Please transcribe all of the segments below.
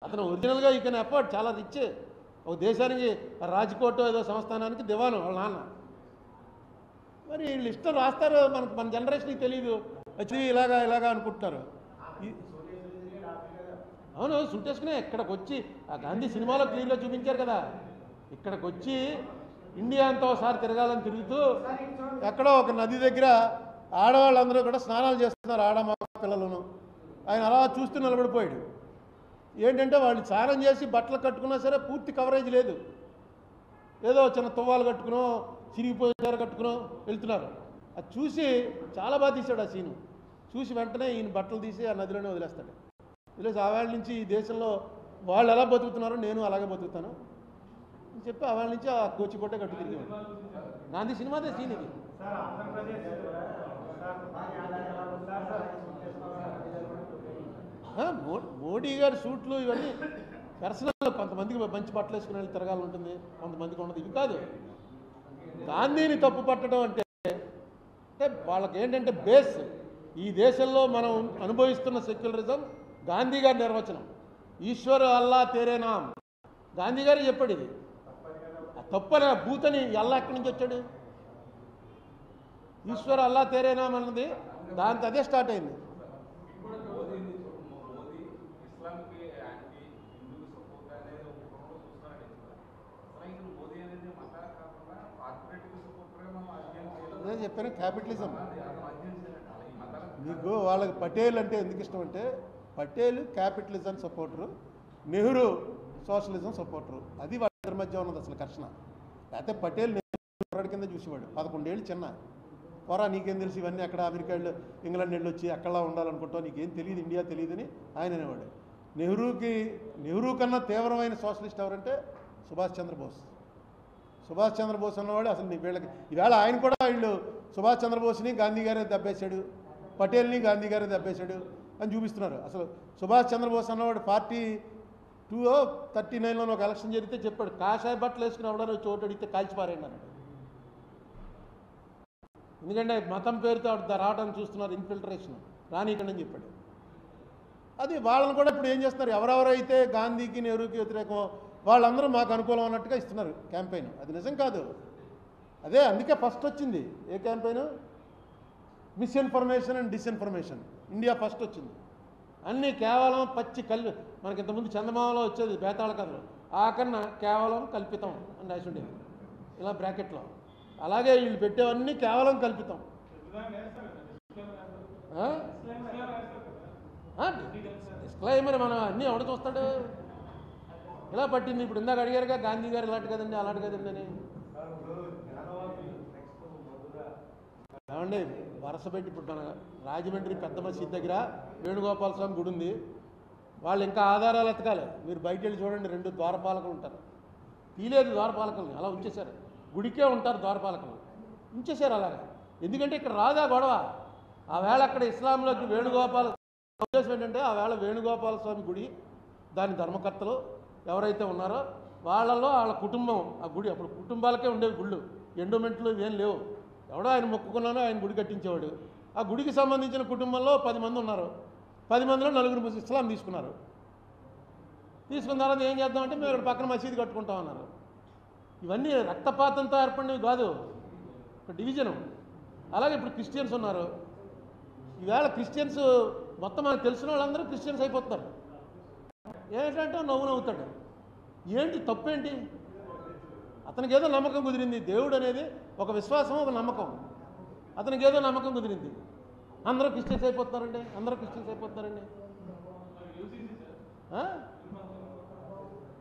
అతను ఒరిజినల్గా ఈ కెన్ ఎఫర్ట్, చాలా రిచ్. ఒక దేశానికి రాజ్కోట్ ఏదో సంస్థానానికి దివాను వాళ్ళ నాన్న. మరి వీళ్ళు ఇష్టం రాస్తారు, మన జనరేషన్కి తెలియదు, వచ్చి ఇలాగా అనుకుంటున్నారు. అవును, సుట్టేసుకునే ఇక్కడికి వచ్చి ఆ గాంధీ సినిమాలో క్లియర్గా చూపించారు కదా, ఇక్కడికి వచ్చి ఇండియా అంతా ఒకసారి తిరగాలని తిరుగుతూ ఎక్కడో ఒక నది దగ్గర ఆడవాళ్ళందరూ కూడా స్నానాలు చేస్తున్నారు, ఆడమగ పిల్లలను. ఆయన అలా చూస్తూ నిలబడిపోయాడు. ఏంటంటే వాళ్ళు స్నానం చేసి బట్టలు కట్టుకున్నా సరే పూర్తి కవరేజ్ లేదు, ఏదో చిన్న తువ్వాలు కట్టుకునో చిరిగిపోయి చీర కట్టుకునో వెళ్తున్నారు. అది చూసి చాలా బాగా తీశాడు ఆ సీను. చూసి వెంటనే ఈయన బట్టలు తీసి ఆ నదిలోనే వదిలేస్తాడు. వదిలేసి ఆ వేళ నుంచి ఈ దేశంలో వాళ్ళు ఎలా బతుకుతున్నారో నేను అలాగే బతుకుతాను అని చెప్పి ఆ వేళ నుంచి ఆ కోచికోటే కట్టు తిరిగేవాడు. గాంధీ సినిమాదే సీన్ ఇది. మోడీ గారి సూట్లు ఇవన్నీ పర్సనల్, కొంతమందికి మంచి బట్టలు వేసుకుని వెళ్ళి తిరగాలని ఉంటుంది, కొంతమందికి ఉండదు. ఇవి కాదు గాంధీని తప్పు పట్టడం అంటే వాళ్ళకి ఏంటంటే బేస్ ఈ దేశంలో మనం అనుభవిస్తున్న సెక్యులరిజం గాంధీ గారి నిర్వచనం. ఈశ్వర్ అల్లా తేరే నామ్ గాంధీ గారు చెప్పాడు. ఇది తప్పని భూతని అల్లా ఎక్కడి నుంచి వచ్చాడు? ఈశ్వర్ అల్లా తేరే నామ్ అన్నది దాంతో అదే స్టార్ట్ అయింది. అదే చెప్పాను, క్యాపిటలిజం. మీకు వాళ్ళకి పటేల్ అంటే ఎందుకు ఇష్టం అంటే, Patel capitalism supporter, Nehru socialism supporter. అది వాళ్ళ మధ్య ఉన్నది అసలు ఘర్షణ. లేకపోతే పటేల్ నెహ్రూ కింద చూసేవాడు, 11 ఏళ్ళు చిన్న పోరా, నీకేం తెలిసి ఇవన్నీ అక్కడ అమెరికా వెళ్ళి ఇంగ్లాండ్ వెళ్ళి వచ్చి అక్కడలా ఉండాలనుకుంటావు, నీకేం తెలియదు, ఇండియా తెలియదని ఆయన అనేవాడు. నెహ్రూ కన్నా తీవ్రమైన సోషలిస్ట్ ఎవరంటే సుభాష్ చంద్రబోస్. సుభాష్ చంద్రబోస్ అన్నవాడు అసలు వీళ్ళకి ఈవేళ ఆయన కూడా వీళ్ళు సుభాష్ చంద్రబోస్ని గాంధీ గారే దెబ్బేశాడు, పటేల్ని గాంధీ గారే దెబ్బేశాడు అని చూపిస్తున్నారు. అసలు సుభాష్ చంద్రబోస్ అన్నవాడు 1939లో ఒక ఎలక్షన్ జరిగితే చెప్పాడు, కాషాయ బట్టలు వేసుకుని ఎవడని చోటు అడిగితే కాల్చిపారేయండి అన్నాడు. ఎందుకంటే మతం పేరుతో రావడానికి చూస్తున్నారు, ఇన్ఫిల్ట్రేషన్ రానీకండి అని చెప్పాడు. అది వాళ్ళని కూడా ఇప్పుడు ఏం చేస్తున్నారు, ఎవరెవరైతే గాంధీకి నెహ్రూకి వ్యతిరేకమో వాళ్ళందరూ మాకు అనుకూలం అన్నట్టుగా ఇస్తున్నారు క్యాంపెయిన్. అది నిజం కాదు. అదే అందుకే ఫస్ట్ వచ్చింది a campaign, misinformation and disinformation. India first వచ్చింది. అన్నీ కేవలం పచ్చి మనకి ఇంతకుముందు చందమామలో వచ్చేది బేతాళ కథలు, ఆ కన్నా కేవలం కల్పితం అని రాసి ఉండేది ఇలా బ్రాకెట్లో. అలాగే వీళ్ళు పెట్టేవన్నీ కేవలం కల్పితం. డిస్క్లైమర్ మనం అన్నీ ఎవడ చూస్తాడు, ఇలా పట్టింది. ఇప్పుడు ఇందాక అడిగారుగా గాంధీ గారు ఇలాంటి కదండి అలాంటి కదండి అని. ఏమండి వరుస పెట్టి ఇప్పుడు మన రాజమండ్రి పెద్ద మసీద్ దగ్గర వేణుగోపాల స్వామి గుడి ఉంది. వాళ్ళు ఇంకా ఆధారాలు ఎతకాలి. మీరు బయట వెళ్ళి చూడండి, 2 ద్వారపాలకులు ఉంటారు. తీలేదు ద్వారపాలకుల్ని, అలా ఉంచేశారు. గుడికే ఉంటారు ద్వారపాలకులు, ఉంచేశారు అలాగా. ఎందుకంటే ఇక్కడ రాదా గొడవ. ఆ వేళ అక్కడ ఇస్లాంలోకి వేణుగోపాల ఉద్దేశం ఏంటంటే, ఆ వేళ వేణుగోపాల స్వామి గుడి దాని ధర్మకర్తలు ఎవరైతే ఉన్నారో వాళ్ళలో వాళ్ళ కుటుంబం, ఆ గుడి అప్పుడు కుటుంబాలకే ఉండేవి గుళ్ళు, ఎండోమెంట్లు ఇవేం లేవు. ఎవడో ఆయన మొక్కుకున్నానో ఆయన గుడి కట్టించేవాడు. ఆ గుడికి సంబంధించిన కుటుంబంలో 10 మంది ఉన్నారు. 10 మందిలో 9 ఇస్లాం తీసుకున్నారు. తీసుకున్న తర్వాత ఏం చేద్దామంటే మేము ఇక్కడ పక్కన మసీదు కట్టుకుంటాం అన్నారు. ఇవన్నీ రక్తపాతంతో ఏర్పడినవి కాదు, ఒక డివిజను. అలాగే ఇప్పుడు క్రిస్టియన్స్ ఉన్నారు. ఈవేళ క్రిస్టియన్స్ మొత్తం మనకు తెలిసిన వాళ్ళందరూ క్రిస్టియన్స్ అయిపోతున్నారు. ఏంటంటే నవ్వుతాడు. ఏంటి తప్పేంటి? అతనికి ఏదో నమ్మకం కుదిరింది. దేవుడు అనేది ఒక విశ్వాసం, ఒక నమ్మకం. అతనికి ఏదో నమ్మకం కుదిరింది. అందరూ క్రిస్టియన్స్ అయిపోతున్నారండి, అందరూ క్రిస్టియన్స్ అయిపోతున్నారండి.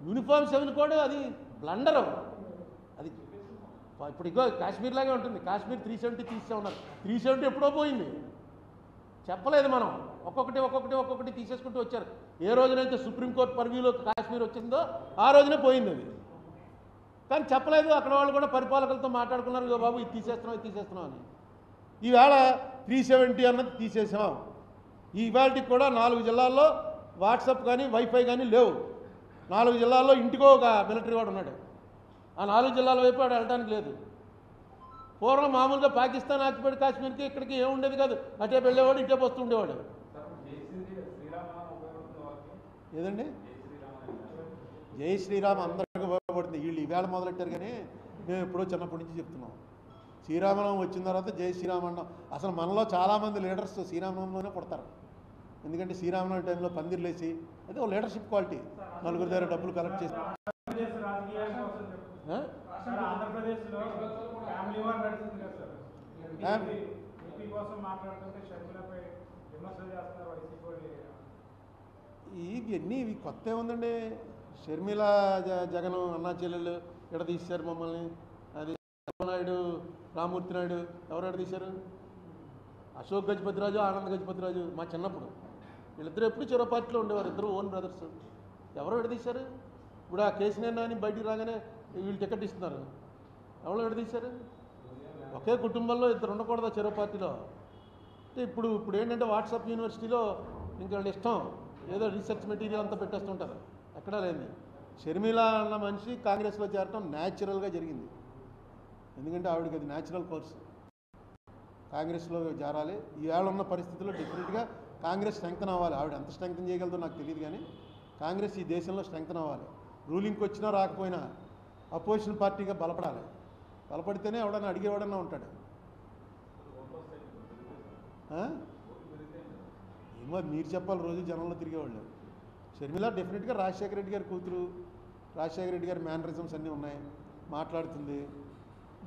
యూనిఫామ్ 7 కూడా అది బ్లండరు. అది ఇప్పుడు ఇగో కాశ్మీర్ లాగే ఉంటుంది. కాశ్మీర్ 370 తీసే ఉన్నారు. 370 ఎప్పుడో పోయింది, చెప్పలేదు మనం. ఒక్కొక్కటి తీసేసుకుంటూ వచ్చారు. ఏ రోజునైతే సుప్రీంకోర్టు పర్వ్యూలో కాశ్మీర్ వచ్చిందో ఆ రోజునే పోయింది అది. కానీ చెప్పలేదు. అక్కడ వాళ్ళు కూడా పరిపాలకులతో మాట్లాడుకున్నారు, ఇగో బాబు ఇది తీసేస్తున్నాం అని. ఈవేళ 370 అన్నది తీసేసాం. ఈవేళకి కూడా 4 జిల్లాల్లో వాట్సాప్ కానీ వైఫై కానీ లేవు. 4 జిల్లాల్లో ఇంటికో ఒక మిలిటరీ వాడు ఉన్నాడు. ఆ 4 జిల్లాల వైపు వాడు వెళ్ళడానికి లేదు. పూర్వం మామూలుగా పాకిస్తాన్ ఆక్యుపైడ్ కాశ్మీర్కి ఇక్కడికి ఏముండేది కాదు, అటే వెళ్ళేవాడు ఇటే వస్తుండేవాడు. ఏదండి జై శ్రీరామ్ అందరికీ ఉపయోగపడుతుంది. వీళ్ళు ఈవేళ మొదలెట్టారు కానీ మేము ఎప్పుడో చిన్నప్పటి నుంచి చెప్తున్నాం. శ్రీరామనవమి వచ్చిన తర్వాత జై శ్రీరామ్ అన్నాం. అసలు మనలో చాలామంది లీడర్స్ శ్రీరామనవమిలోనే పుడతారు. ఎందుకంటే శ్రీరామనవమి టైంలో పందిర్లేసి అదే ఒక లీడర్షిప్ క్వాలిటీ, నలుగురి దగ్గర డబ్బులు కలెక్ట్ చేసి. ఇవన్నీ ఇవి కొత్త ఏముందండి. షర్మిల జగన్ అన్నా చెల్లెళ్ళు ఎడ తీశారు మమ్మల్ని. అది నాయుడు రామూర్తి నాయుడు ఎవరు ఎడ తీశారు? అశోక్ గజపతిరాజు, ఆనంద్ గజపతిరాజు మా చిన్నప్పుడు వీళ్ళిద్దరూ ఎప్పుడు చెరో పార్టీలో ఉండేవారు. ఇద్దరు ఓన్ బ్రదర్స్. ఎవరో ఎడదీశారు? ఇప్పుడు ఆ కేసీఆర్ నాని బయటికి రాగానే వీళ్ళు టికెట్ ఇస్తున్నారు. ఎవరో ఎడదీశారు? ఒకే కుటుంబంలో ఇద్దరు ఉండకూడదు చెరో పార్టీలో. ఇప్పుడు ఏంటంటే వాట్సాప్ యూనివర్సిటీలో ఇంకా వాళ్ళ ఇష్టం ఏదో రీసెర్చ్ మెటీరియల్ అంతా పెట్టేస్తుంటారు. ఎక్కడా లేని షర్మిల అన్న మనిషి కాంగ్రెస్లో చేరటం న్యాచురల్గా జరిగింది. ఎందుకంటే ఆవిడకి అది న్యాచురల్ కోర్సు. కాంగ్రెస్లో చేరాలి. ఈవేళ ఉన్న పరిస్థితుల్లో డెఫినెట్గా కాంగ్రెస్ స్ట్రెంగ్తన్ అవ్వాలి. ఆవిడ ఎంత స్ట్రెంగ్తన్ చేయగలదో నాకు తెలియదు కానీ కాంగ్రెస్ ఈ దేశంలో స్ట్రెంగ్తన్ అవ్వాలి. రూలింగ్కి వచ్చినా రాకపోయినా అపోజిషన్ పార్టీగా బలపడాలి. బలపడితేనే ఎవడన్నా అడిగేవాడన్నా ఉంటాడు. ఏమో మీరు చెప్పాలి. రోజు జనంలో తిరిగేవాళ్ళు. షర్మిల డెఫినెట్గా రాజశేఖర రెడ్డి గారి కూతురు. రాజశేఖర రెడ్డి గారి మేనరిజమ్స్ అన్నీ ఉన్నాయి. మాట్లాడుతుంది,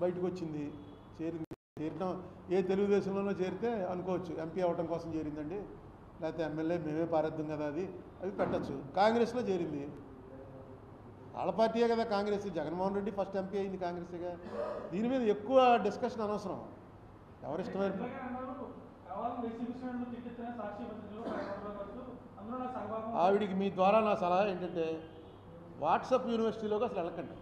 బయటకు వచ్చింది, చేరడం ఏ తెలుగుదేశంలోనో చేరితే అనుకోవచ్చు ఎంపీ అవ్వటం కోసం చేరిందండి, లేకపోతే ఎమ్మెల్యే మేమే పారేద్దాం కదా, అది పెట్టచ్చు. కాంగ్రెస్లో చేరింది. వాళ్ళ పార్టీయే కదా కాంగ్రెస్. జగన్మోహన్ రెడ్డి ఫస్ట్ ఎంపీ అయింది కాంగ్రెస్గా. దీని మీద ఎక్కువ డిస్కషన్ అనవసరం. ఎవరిష్టమైన ఆవిడికి మీ ద్వారా నా సలహా ఏంటంటే వాట్సాప్ యూనివర్సిటీలోకి అసలు వెళ్ళకండి.